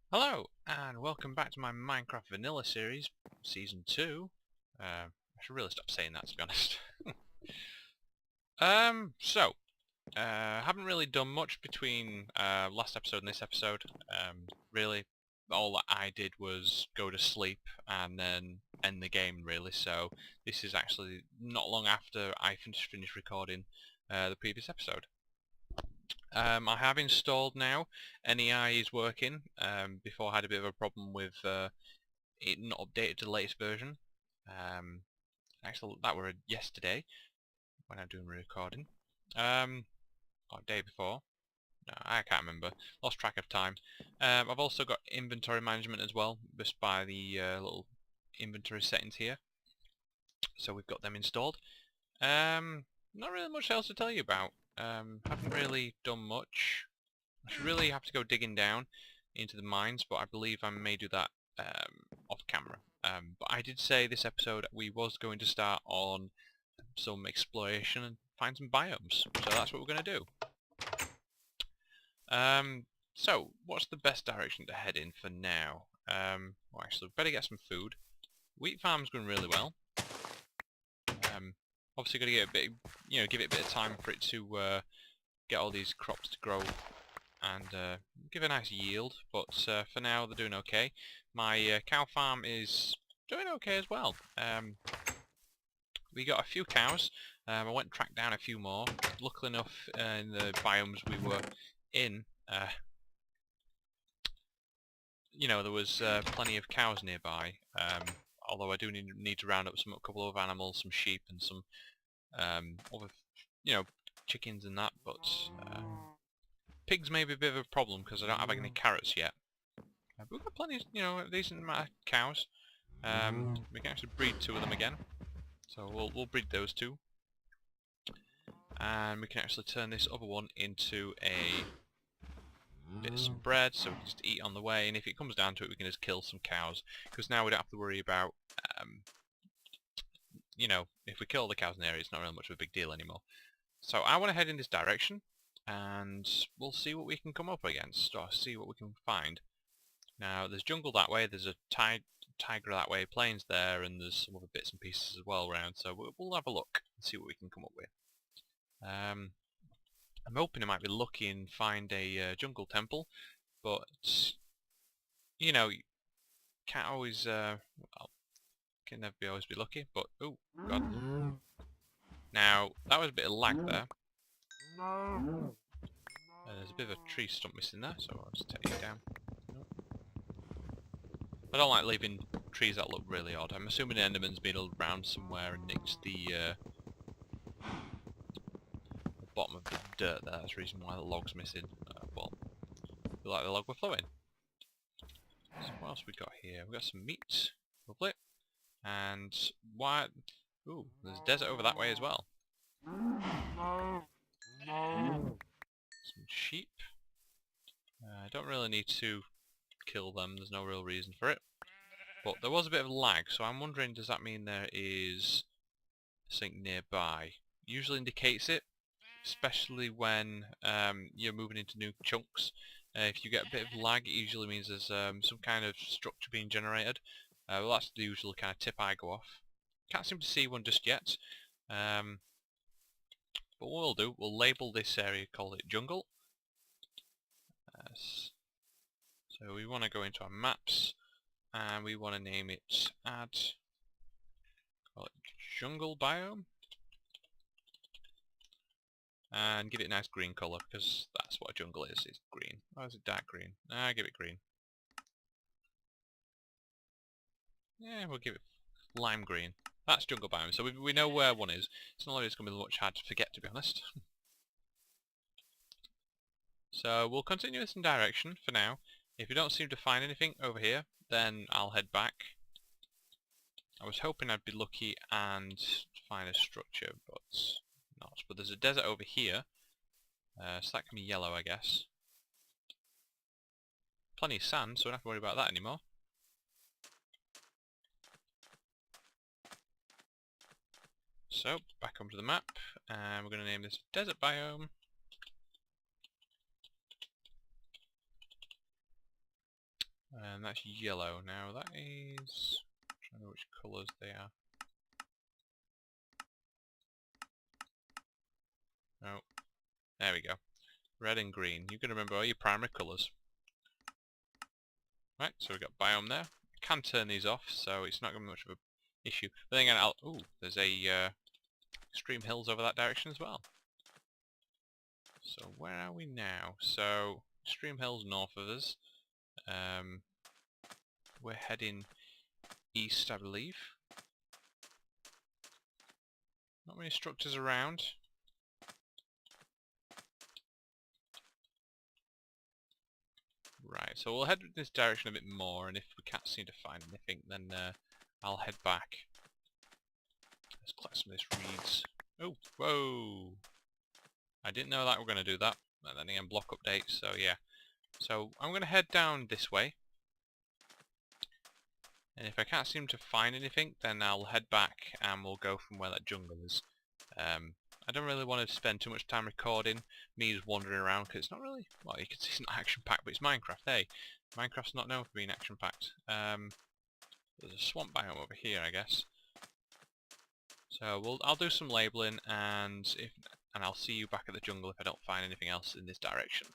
Hello, and welcome back to my Minecraft Vanilla series, Season 2. I should really stop saying that, to be honest. So, haven't really done much between last episode and this episode. Really, all that I did was go to sleep and then end the game, really. So, this is actually not long after I finished recording the previous episode. I have installed now. NEI is working. Before I had a bit of a problem with it not updated to the latest version. Actually, that were yesterday when I'm doing the recording. Or day before. No, I can't remember. Lost track of time. I've also got inventory management as well, just by the little inventory settings here. So we've got them installed. Not really much else to tell you about. Haven't really done much. I should really have to go digging down into the mines, but I believe I may do that off camera. But I did say this episode we was going to start on some exploration and find some biomes, so that's what we're going to do. So, what's the best direction to head in for now? Well, actually, better get some food. Wheat farm's going really well. Obviously, got to get a bit, give it a bit of time for it to get all these crops to grow and give a nice yield, but for now they're doing okay. My cow farm is doing okay as well. We got a few cows. I went and tracked down a few more. Luckily enough, in the biomes we were in, there was plenty of cows nearby. Although I do need to round up a couple of animals, some sheep and some other, chickens and that, but pigs may be a bit of a problem because I don't have any carrots yet. But we've got plenty, a decent amount of cows. We can actually breed two of them again. So we'll breed those two. And we can actually turn this other one into a bit of some bread, so we can just eat on the way. And if it comes down to it, we can just kill some cows. Because now we don't have to worry about, if we kill the cows in the area, it's not really much of a big deal anymore. So I want to head in this direction, and we'll see what we can come up against, or see what we can find. Now, there's jungle that way, there's a tiger that way, plains there, and there's some other bits and pieces as well around, so we'll have a look and see what we can come up with. I'm hoping I might be lucky and find a jungle temple, but, can't always, can never always be lucky, but, oh, God. Now, that was a bit of lag there. There's a bit of a tree stump missing there, so I'll just take it down. I don't like leaving trees that look really odd. I'm assuming an Enderman's been around somewhere and nicked the bottom of the dirt there. That's the reason why the log's missing. Well, feel like the log were flowing. So what else we got here? We got some meat. Lovely. And what? Ooh, there's a desert over that way as well. Some sheep. I don't really need to kill them. There's no real reason for it. But there was a bit of lag, so I'm wondering, does that mean there is something nearby? Usually indicates it, especially when you're moving into new chunks. If you get a bit of lag, it usually means there's some kind of structure being generated. Well, that's the usual kind of tip I go off. Can't seem to see one just yet. But what we'll do, we'll label this area, call it jungle. So we want to go into our maps, and we want to name it call it jungle biome. And give it a nice green colour, because that's what a jungle is, it's green. Or is it dark green? Give it green. Yeah, we'll give it lime green. That's jungle biome, so we know where one is. It's not like it's going to be much hard to forget, to be honest. So we'll continue this in direction for now. If you don't seem to find anything over here, then I'll head back. I was hoping I'd be lucky and find a structure, but not. But there's a desert over here, so that can be yellow, I guess. Plenty of sand, so we don't have to worry about that anymore. So, back onto the map, and we're going to name this Desert Biome. And that's yellow. Now that is... I'm trying to know which colours they are. Oh, there we go. Red and green. You can remember all your primary colours. Right, so we've got biome there. I can turn these off, so it's not going to be much of an issue. But then again, ooh, there's a extreme hills over that direction as well. So where are we now? So extreme hills north of us. We're heading east, I believe. Not many structures around. Right, so we'll head in this direction a bit more, and if we can't seem to find anything, then I'll head back. Let's collect some of this reeds. Oh, whoa! I didn't know that we're going to do that. And then again, block updates, so yeah. So I'm going to head down this way. And if I can't seem to find anything, then I'll head back and we'll go from where that jungle is. I don't really want to spend too much time recording me just wandering around, because it's not really, well, you can see it's not action-packed, but it's Minecraft, hey. Minecraft's not known for being action-packed. There's a swamp biome over here, I guess. So I'll do some labelling, and I'll see you back at the jungle if I don't find anything else in this direction.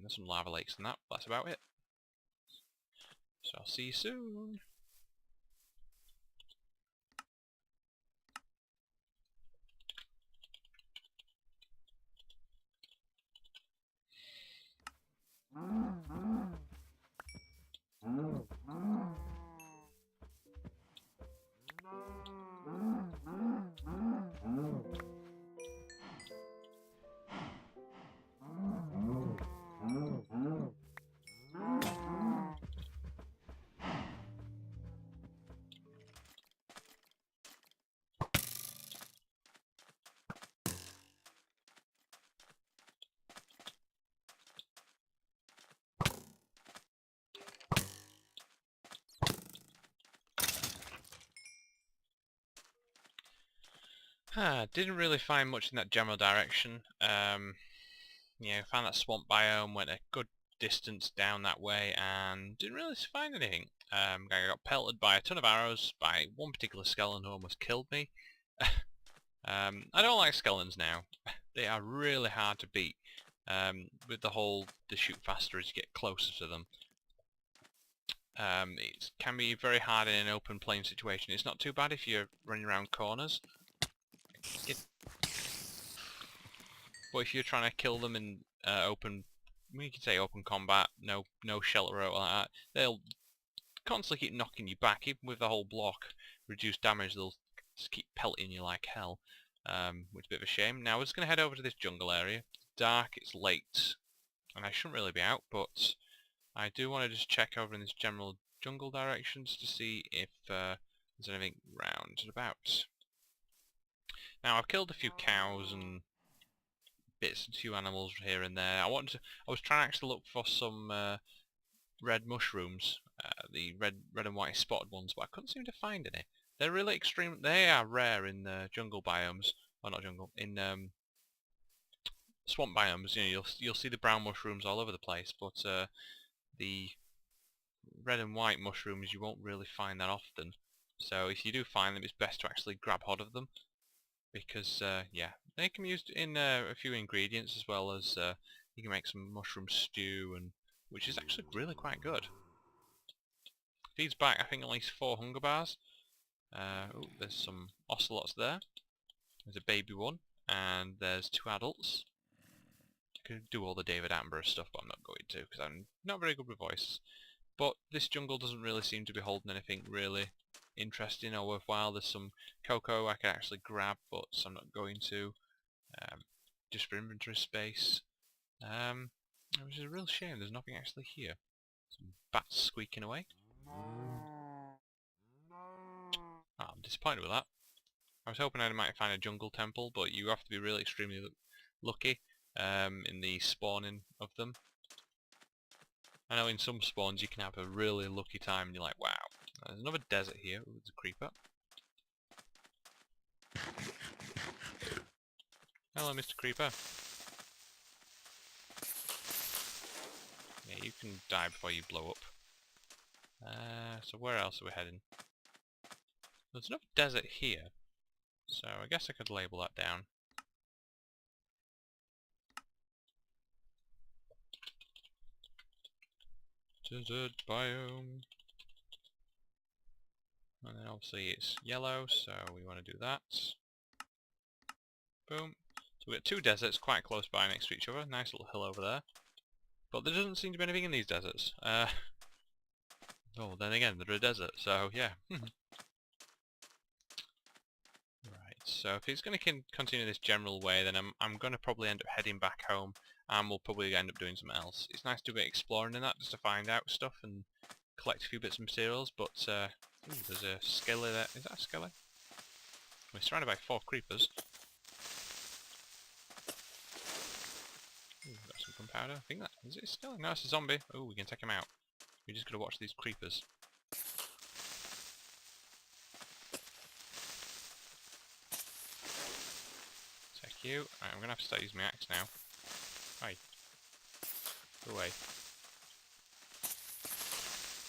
There's some lava lakes and that, but that's about it. So I'll see you soon. Didn't really find much in that general direction. Yeah, found that swamp biome, went a good distance down that way, and didn't really find anything. I got pelted by a ton of arrows by one particular skeleton who almost killed me. I don't like skeletons now. They are really hard to beat. With the whole, they shoot faster as you get closer to them. It can be very hard in an open plain situation. It's not too bad if you're running around corners. But if you're trying to kill them in open, you can say open combat, no shelter or like that, they'll constantly keep knocking you back. Even with the whole block reduced damage, they'll just keep pelting you like hell, which is a bit of a shame. Now we're just going to head over to this jungle area. It's dark, it's late, and I shouldn't really be out, but I do want to just check over in this general jungle directions to see if there's anything round and about. Now I've killed a few cows and bits and few animals here and there. I was trying to actually look for some red mushrooms, the red and white spotted ones, but I couldn't seem to find any. They're really extreme. They are rare in jungle biomes, or not jungle, in swamp biomes. You know, you'll see the brown mushrooms all over the place, but the red and white mushrooms you won't really find that often. So if you do find them, it's best to actually grab hold of them, because yeah, they can be used in a few ingredients, as well as you can make some mushroom stew, and which is actually really quite good. Feeds back, I think, at least 4 hunger bars. Oh, there's some ocelots there. There's a baby one, and there's 2 adults. I could do all the David Attenborough stuff, but I'm not going to, because I'm not very good with voices. But this jungle doesn't really seem to be holding anything really interesting or worthwhile. There's some cocoa I could actually grab, but I'm not going to. Just for inventory space. Which is a real shame, there's nothing actually here. Some bats squeaking away. Oh, I'm disappointed with that. I was hoping I might find a jungle temple, but you have to be really extremely lucky in the spawning of them. I know in some spawns you can have a really lucky time and you're like, wow. There's another desert here. Ooh, there's a creeper. Hello, Mr. Creeper. Yeah, you can die before you blow up. So where else are we heading? There's enough desert here, so I guess I could label that down. Desert biome. And then obviously it's yellow, so we want to do that. Boom. So we've got two deserts quite close by next to each other. Nice little hill over there. But there doesn't seem to be anything in these deserts. Oh, then again, they're a desert, so yeah. Right, so if it's going to continue this general way, then I'm going to probably end up heading back home, and we'll probably end up doing something else. It's nice to do a bit exploring in that, just to find out stuff and collect a few bits of materials, but ooh, there's a skelly there. Is that a skelly? We're surrounded by 4 creepers. Ooh, got some gunpowder. I think that is it a skelly? No, it's a zombie. Oh, we can take him out. We're just gonna watch these creepers. Take you. Right, I'm gonna have to start using my axe now. Hi. Go away.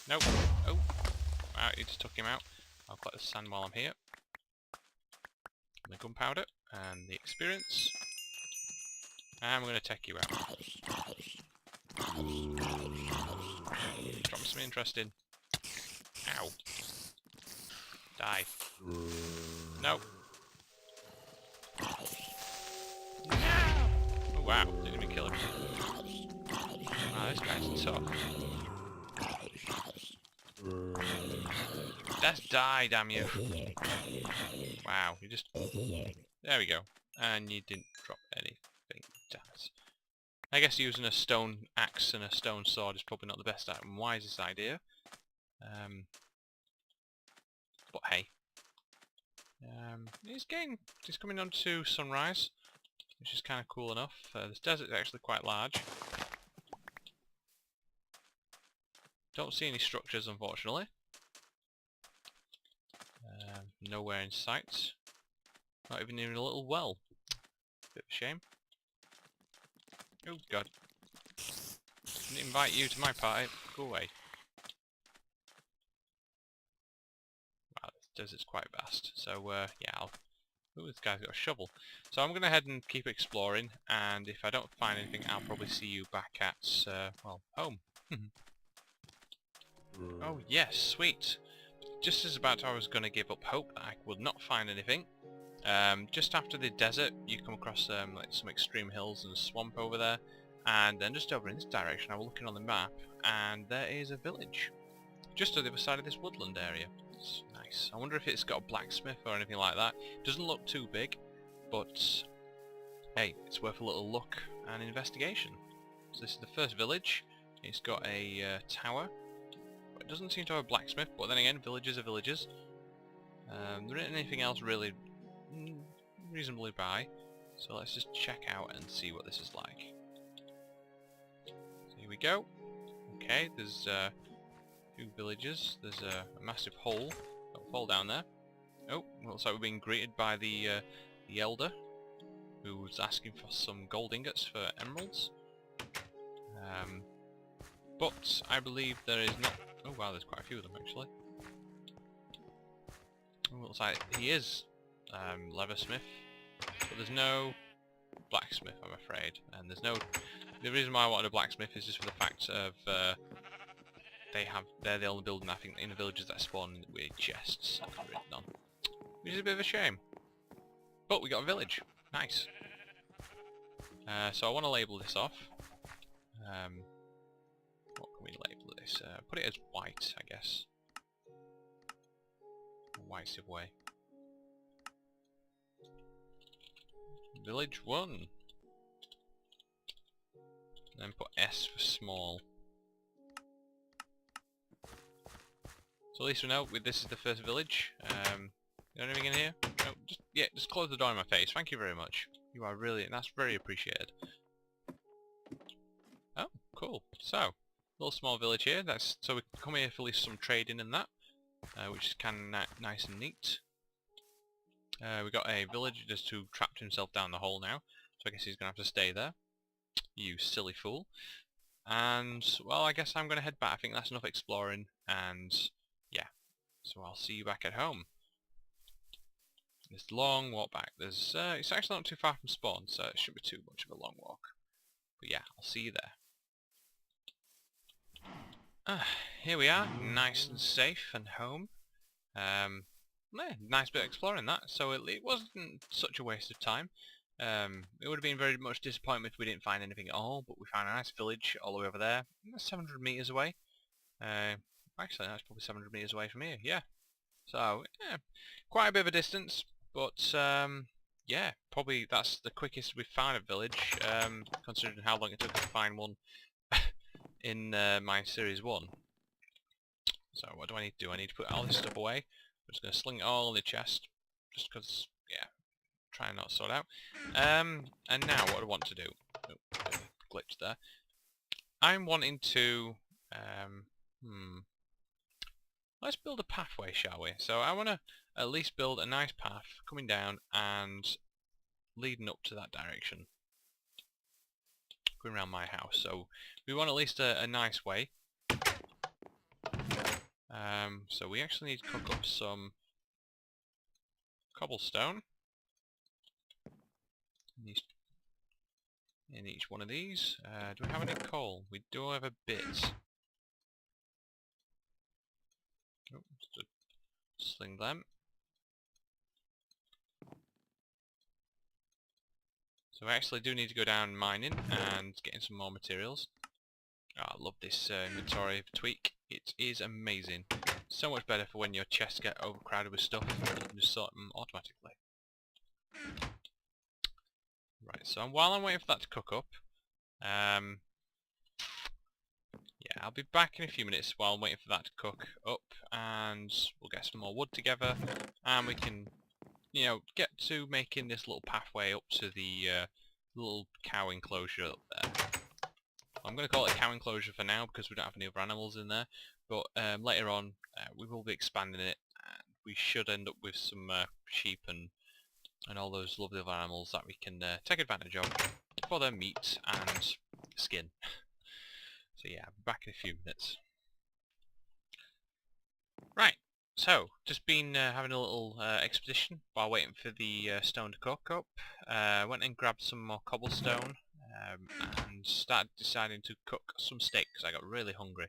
Nope. Oh. Wow, you just took him out. I'll collect the sand while I'm here. And the gunpowder and the experience. And we're gonna take you out. Drop something interesting. Ow. Die. No. Oh wow, didn't even kill him. Wow, this guy's tough. Just die, damn you. Wow, you just... There we go. And you didn't drop anything. Damn it. I guess using a stone axe and a stone sword is probably not the best and wisest idea. But hey. It's coming on to sunrise, which is kind of cool enough. This desert is actually quite large. Don't see any structures, unfortunately. Nowhere in sight. Not even in a little well. Bit of a shame. Oh god. Didn't invite you to my party. Go away. Wow, this desert's quite vast. So yeah, ooh, this guy's got a shovel. So I'm gonna head and keep exploring, and if I don't find anything, I'll probably see you back at well, home. Oh yes, sweet. Just as about I was gonna give up hope that I would not find anything. Just after the desert, you come across like some extreme hills and a swamp over there, and then just over in this direction, I was looking on the map, and there is a village, just on the other side of this woodland area. It's nice. I wonder if it's got a blacksmith or anything like that. It doesn't look too big, but hey, it's worth a little look and investigation. So this is the first village. It's got a tower, but it doesn't seem to have a blacksmith, but then again, villages are villages. There isn't anything else really reasonably by, so let's just check out and see what this is like. So here we go. Okay, there's 2 villages. There's a massive hole. Don't fall down there. Oh, looks like we're being greeted by the elder, who's asking for some gold ingots for emeralds. But I believe there is not... Oh wow, there's quite a few of them actually. Oh, looks like he is leathersmith, but there's no blacksmith, I'm afraid. And there's no... The reason why I wanted a blacksmith is just for the fact of they're the only building I think in the villages that spawn with chests written on, which is a bit of a shame. But we got a village. Nice. So I want to label this off. What can we label this? Put it as white, I guess. White Civ Way. Village 1. Then put S for small. So at least we know this is the first village. Anything in here? No, just close the door in my face. Thank you very much. You are really, that's very appreciated. Oh, cool. So, little small village here. So we come here for at least some trading and that, which is kind of nice and neat. We got a villager just who trapped himself down the hole now, so I guess he's gonna have to stay there. You silly fool. And, well, I guess I'm going to head back. I think that's enough exploring, and yeah. So I'll see you back at home. This long walk back. It's actually not too far from spawn, so it shouldn't be too much of a long walk. But yeah, I'll see you there. Here we are, nice and safe and home. Yeah, nice bit of exploring that, so it wasn't such a waste of time. It would have been very much disappointment if we didn't find anything at all, but we found a nice village all the way over there. That's 700 meters away. Actually, that's probably 700 meters away from here, yeah. So, yeah, quite a bit of a distance, but yeah, probably that's the quickest we've found a village, considering how long it took us to find one in my Series 1. So what do I need to do? I need to put all this stuff away. I'm just going to sling it all in the chest, just because, yeah, try and not sort out. And now what do I want to do? Oh, glitch there. I'm wanting to, let's build a pathway, shall we? So I want to at least build a nice path coming down and leading up to that direction. Going around my house. So we want at least a nice way. So we actually need to cook up some cobblestone in each one of these. Do we have any coal? We do have a bit. Oh, just sling them. So I actually do need to go down mining and getting some more materials. Oh, I love this inventory tweak. It is amazing. So much better for when your chests get overcrowded with stuff. You can just sort them automatically. Right, so while I'm waiting for that to cook up, yeah, I'll be back in a few minutes while I'm waiting for that to cook up, and we'll get some more wood together, and we can, you know, get to making this little pathway up to the little cow enclosure up there. I'm going to call it a cow enclosure for now because we don't have any other animals in there, but later on we will be expanding it, and we should end up with some sheep and all those lovely other animals that we can take advantage of for their meat and skin. So yeah, I'll be back in a few minutes. Right, so just been having a little expedition while waiting for the stone to cook up. Went and grabbed some more cobblestone and started deciding to cook some steak because I got really hungry.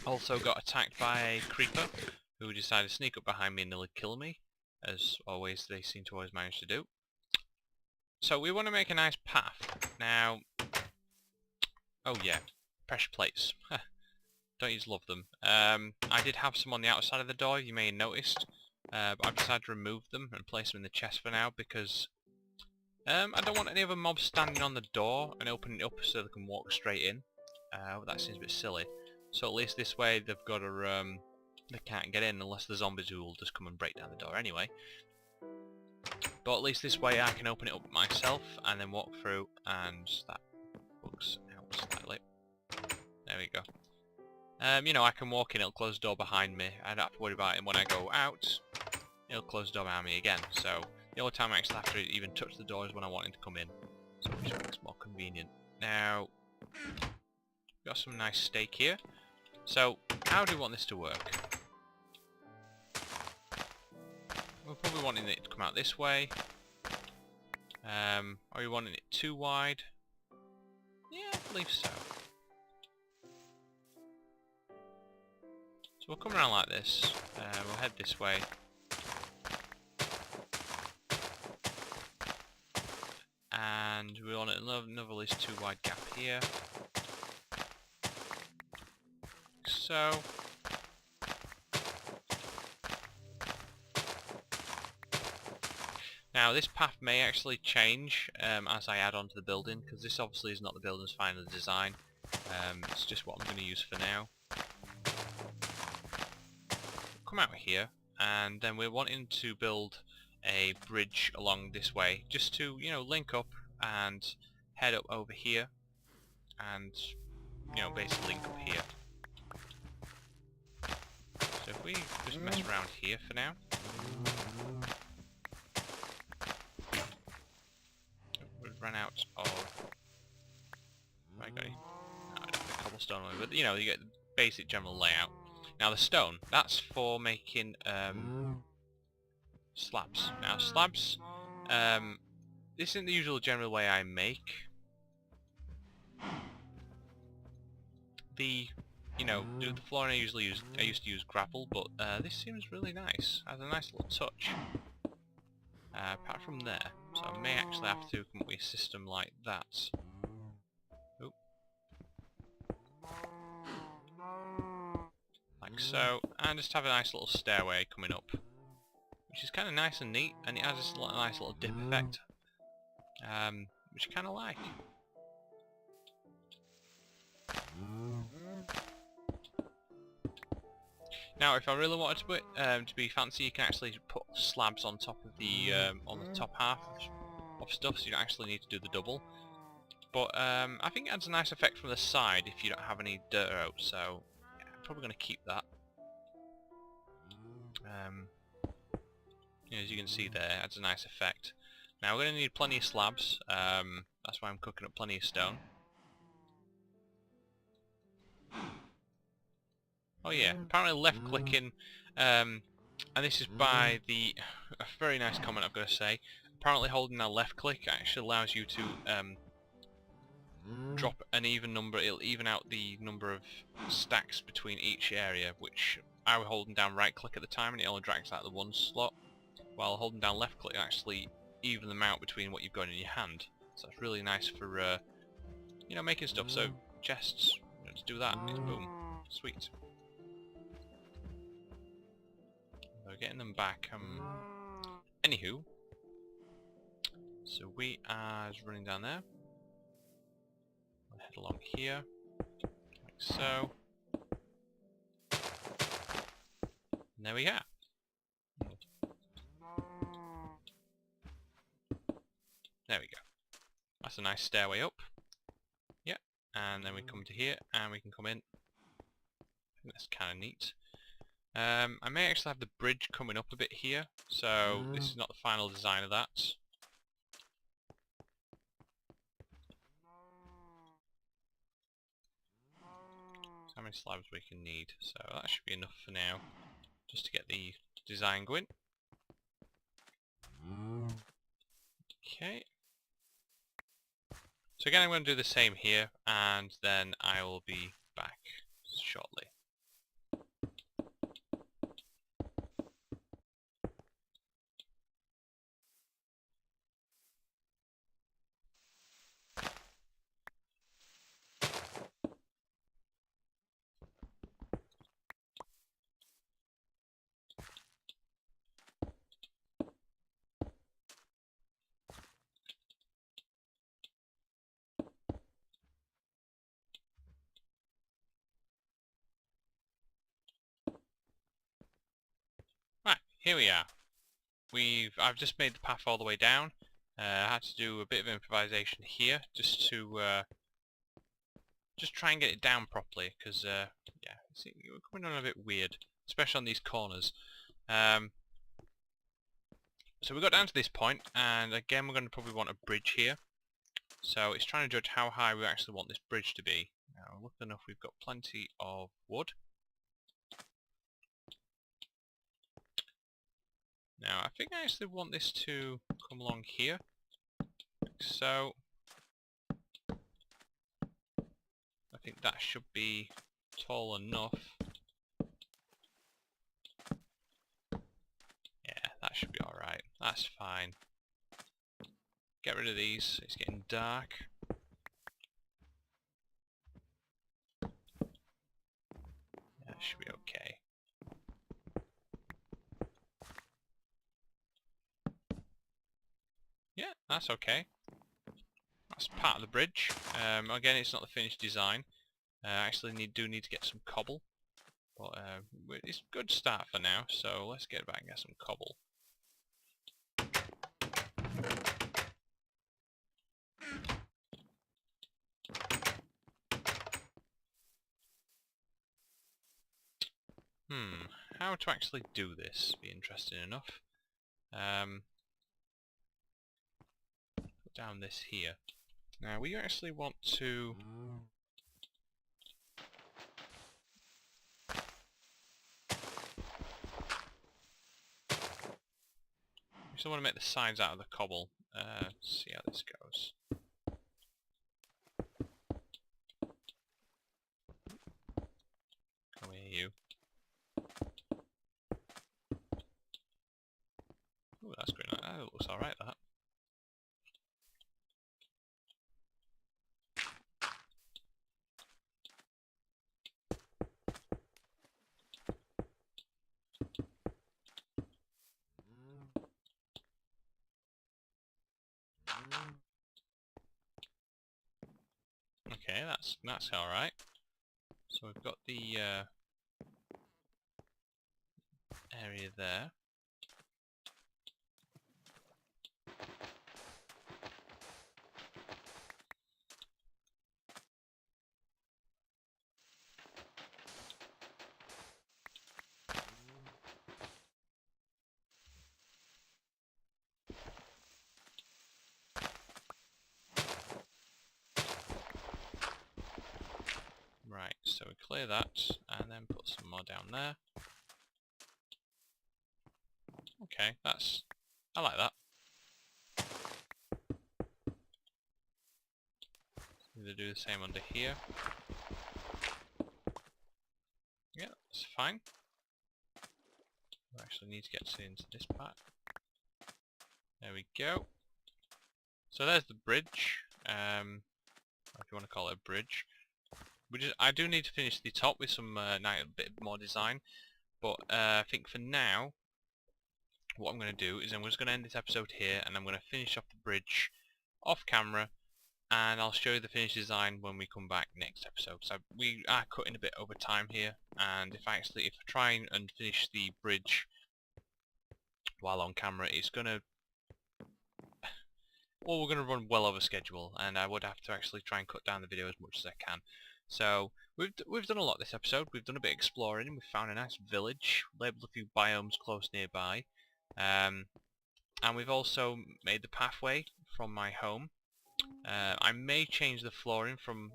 Also got attacked by a creeper who decided to sneak up behind me and nearly kill me. As always, they seem to always manage to do. So we want to make a nice path. Now, oh yeah, pressure plates. Don't you just love them? I did have some on the outside of the door, you may have noticed. But I've decided to remove them and place them in the chest for now because I don't want any other mobs standing on the door and opening it up so they can walk straight in. That seems a bit silly. So at least this way they've got a they can't get in unless the zombies who will just come and break down the door anyway. But at least this way I can open it up myself and then walk through, and that bugs out slightly. There we go. You know, I can walk in, it'll close the door behind me. I don't have to worry about it when I go out. It'll close the door behind me again. So the only time I actually have to even touch the door is when I want him to come in. So which makes it more convenient. Now, we've got some nice steak here. So, how do we want this to work? We're probably wanting it to come out this way. Are we wanting it too wide? Yeah, I believe so. So we'll come around like this. We'll head this way. And we want another at least too wide gap here. So. Now this path may actually change as I add on to the building, because this obviously is not the building's final design. It's just what I'm going to use for now. Come out here, and then we're wanting to build a bridge along this way, just to, you know, link up and head up over here, and, you know, basically link up here. So if we just mess around here for now. We've run out of Right, got any? No, I don't have the cobblestone one, but you know, you get the basic general layout. Now the stone, that's for making slabs. Now slabs, this isn't the usual general way I make. Do the flooring I used to use gravel, but this seems really nice. Has a nice little touch. Apart from there, so I may actually have to come up with a system like that. Oop. Like so, and just have a nice little stairway coming up, which is kind of nice and neat, and it has this nice little dip effect, which I kind of like. Now, if I really wanted to be fancy, you can actually put slabs on top of the top half of stuff, so you don't actually need to do the double. But I think it adds a nice effect from the side if you don't have any dirt out. So yeah, I'm probably going to keep that. As you can see there, it adds a nice effect. Now we're going to need plenty of slabs. That's why I'm cooking up plenty of stone. Oh yeah, apparently left clicking, and this is by a very nice comment I've got to say. Apparently holding that left click actually allows you to drop an even number. It'll even out the number of stacks between each area, which I was holding down right click at the time and it only drags out the one slot, while holding down left click actually even them out between what you've got in your hand. So it's really nice for making stuff. So chests, to do that, it's boom, sweet. So getting them back. Anywho, so we are just running down there. We'll head along here, like so. And there we are. There we go. That's a nice stairway up. Yeah, and then we come to here, and we can come in. I think that's kind of neat. I may actually have the bridge coming up a bit here, so this is not the final design of that. So how many slabs we can need, so that should be enough for now, just to get the design going. Okay. So again, I'm going to do the same here, and then I will be back shortly. Right, here we are. I've just made the path all the way down. I had to do a bit of improvisation here just to just try and get it down properly, because yeah, see, we're coming on a bit weird, especially on these corners. So we got down to this point, and again we're going to probably want a bridge here. So it's trying to judge how high we actually want this bridge to be. Now, luckily enough, we've got plenty of wood. Now, I think I actually want this to come along here, like so. I think that should be tall enough. Yeah, that should be alright. That's fine. Get rid of these, it's getting dark. That should be okay. Yeah, that's okay. That's part of the bridge. Again, it's not the finished design. Actually do need to get some cobble. But it's a good start for now, so let's get back and get some cobble. How to actually do this? Be interesting enough. Put down this here. Now we actually want to... We still want to make the sides out of the cobble. See how this goes. Come here, you. Ooh, that's great. That looks alright, that. Okay, that's alright. So we've got the area there. Right, so we clear that and then put some more down there. Okay, I like that. Either do the same under here. Yeah, that's fine. We actually need to get into this part. There we go. So there's the bridge. If you want to call it a bridge. I do need to finish the top with some a bit more design, but I think for now, what I'm going to do is I'm just going to end this episode here, and I'm going to finish off the bridge off camera, and I'll show you the finished design when we come back next episode. So we are cutting a bit over time here, and if I try and finish the bridge while on camera, it's going to... Well, we're going to run well over schedule, and I would have to actually try and cut down the video as much as I can. So we've done a lot this episode. We've done a bit of exploring. We've found a nice village, labelled a few biomes close nearby, and we've also made the pathway from my home. I may change the flooring from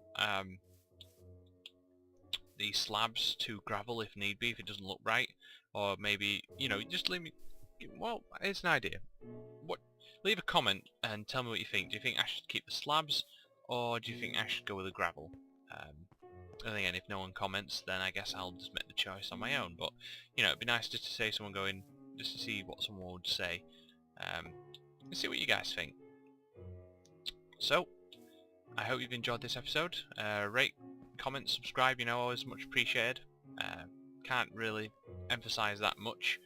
the slabs to gravel if need be, if it doesn't look right, or maybe, you know, just leave me... Well, it's an idea. Leave a comment and tell me what you think. Do you think I should keep the slabs, or do you think I should go with the gravel? And again, if no one comments, then I guess I'll just make the choice on my own. But, you know, it'd be nice just to say someone going, just to see what someone would say. Let's see what you guys think. So, I hope you've enjoyed this episode. Rate, comment, subscribe, you know, always much appreciated. Can't really emphasise that much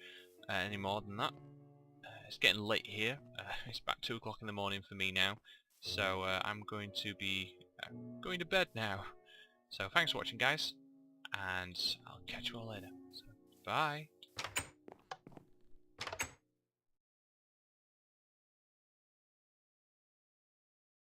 any more than that. It's getting late here. It's about 2 o'clock in the morning for me now. So I'm going to be going to bed now. So thanks for watching, guys, and I'll catch you all later. So, bye.